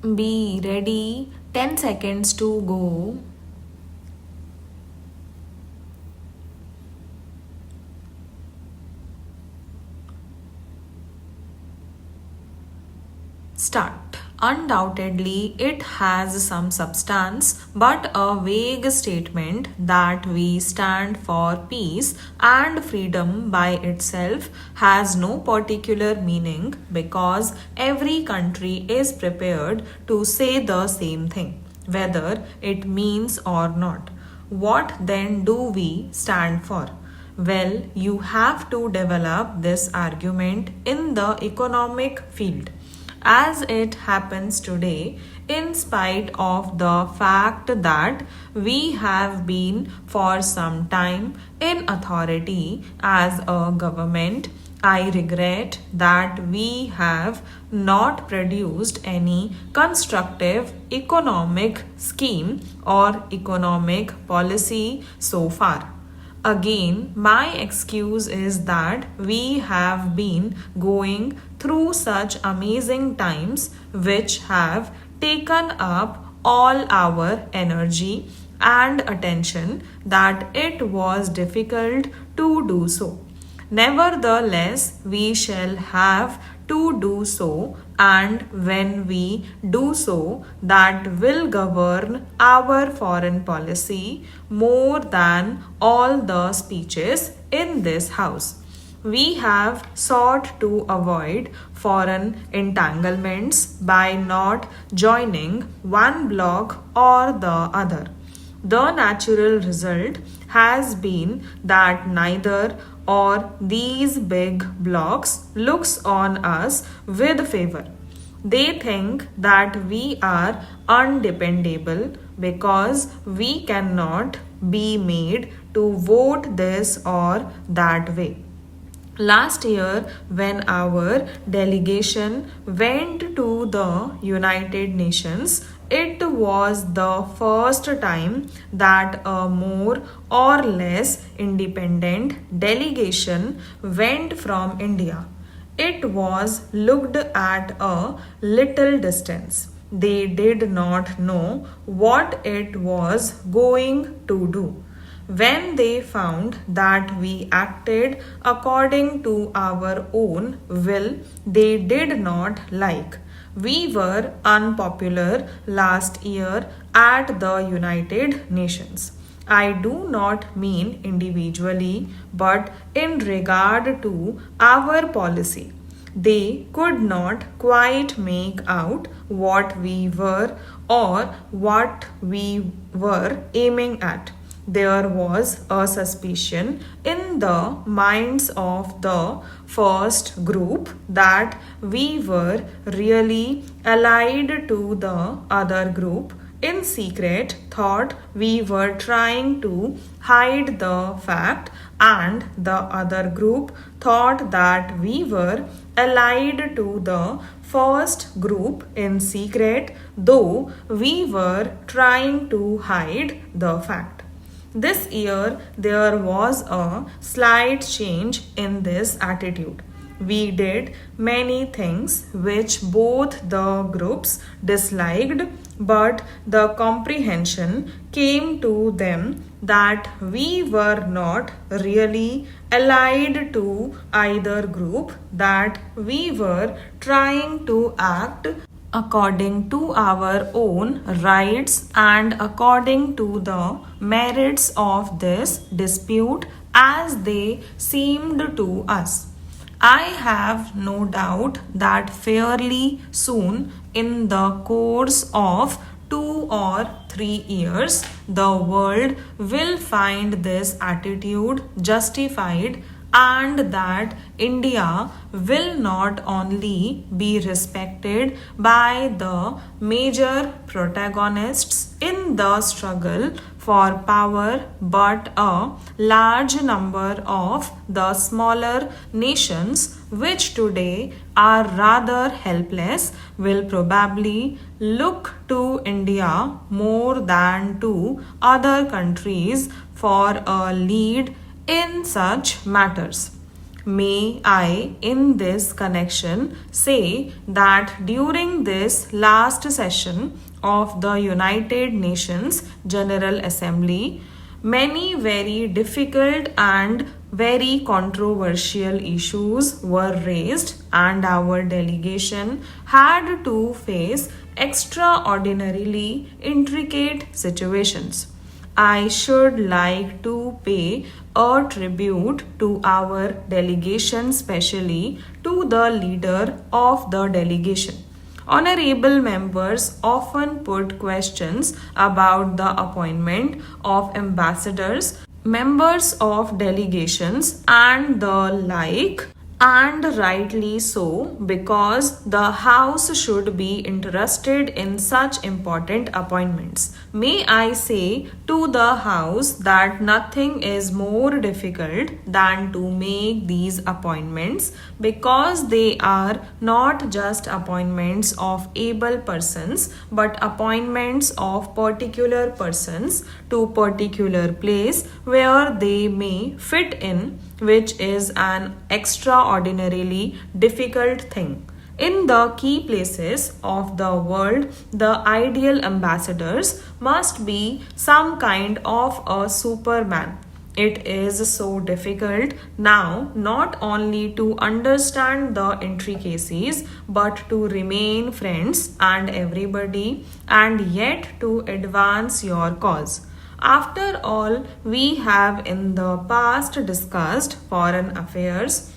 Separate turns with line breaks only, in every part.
Be ready. 10 seconds to go. Start. Undoubtedly, it has some substance, but a vague statement that we stand for peace and freedom by itself has no particular meaning because every country is prepared to say the same thing, whether it means or not. What then do we stand for? Well, you have to develop this argument in the economic field as it happens today, in spite of the fact that we have been for some time in authority as a government. I regret that we have not produced any constructive economic scheme or economic policy so far. Again, my excuse is that we have been going through such amazing times which have taken up all our energy and attention that it was difficult to do so. Nevertheless, we shall have to do so, and when we do so, that will govern our foreign policy more than all the speeches in this house. We have sought to avoid foreign entanglements by not joining one bloc or the other. The natural result has been that neither or these big blocks looks on us with favor. They think that we are undependable because we cannot be made to vote this or that way. Last year, when our delegation went to the United Nations, it was the first time that a more or less independent delegation went from India. It was looked at a little distance. They did not know what it was going to do. When they found that we acted according to our own will, they did not like. We were unpopular last year at the United Nations. I do not mean individually, but in regard to our policy. They could not quite make out what we were or what we were aiming at. There was a suspicion in the minds of the first group that we were really allied to the other group. In secret, thought we were trying to hide the fact, and the other group thought that we were allied to the first group in secret, though we were trying to hide the fact. This year, there was a slight change in this attitude. We did many things which both the groups disliked, but the comprehension came to them that we were not really allied to either group, that we were trying to act according to our own rights and according to the merits of this dispute as they seemed to us. I have no doubt that fairly soon, in the course of 2 or 3 years, the world will find this attitude justified, and that India will not only be respected by the major protagonists in the struggle for power, but a large number of the smaller nations which today are rather helpless will probably look to India more than to other countries for a lead in such matters. May I, in this connection, say that during this last session of the United Nations General Assembly, many very difficult and very controversial issues were raised, and our delegation had to face extraordinarily intricate situations. I should like to pay a tribute to our delegation, especially to the leader of the delegation. Honorable members often put questions about the appointment of ambassadors, members of delegations, and the like, and rightly so, because the House should be interested in such important appointments. May I say to the House that nothing is more difficult than to make these appointments, because they are not just appointments of able persons but appointments of particular persons to particular place where they may fit in, which is an extraordinarily difficult thing. In the key places of the world, the ideal ambassadors must be some kind of a superman. It is so difficult now not only to understand the intricacies but to remain friends and everybody and yet to advance your cause. After all, we have in the past discussed foreign affairs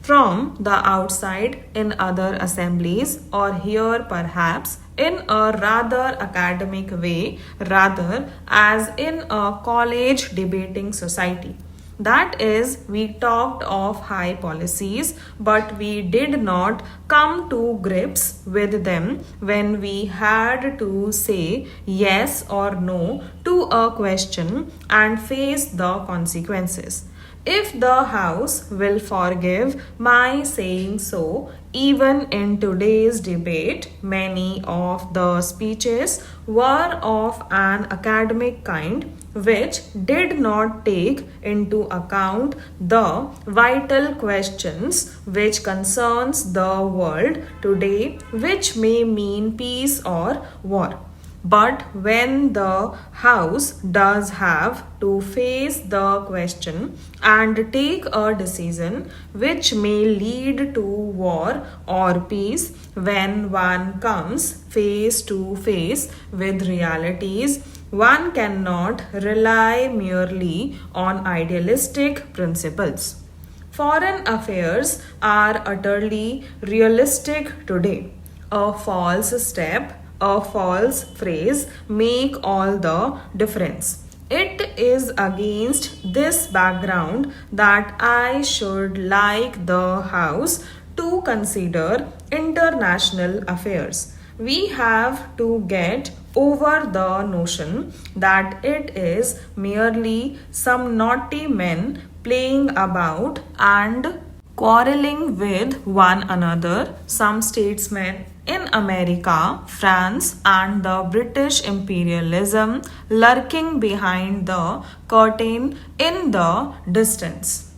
from the outside in other assemblies, or here perhaps in a rather academic way, rather as in a college debating society. That is, we talked of high policies, but we did not come to grips with them when we had to say yes or no to a question and face the consequences. If the House will forgive my saying so, even in today's debate, many of the speeches were of an academic kind which did not take into account the vital questions which concerns the world today, which may mean peace or war. But when the House does have to face the question and take a decision which may lead to war or peace, when one comes face to face with realities, one cannot rely merely on idealistic principles. Foreign affairs are utterly realistic today. A false step, a false phrase make all the difference. It is against this background that I should like the House to consider international affairs. We have to get over the notion that it is merely some naughty men playing about and quarreling with one another. Some statesmen in America, France, and the British imperialism lurking behind the curtain in the distance.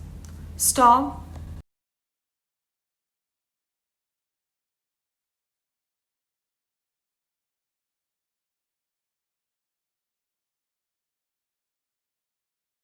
Stop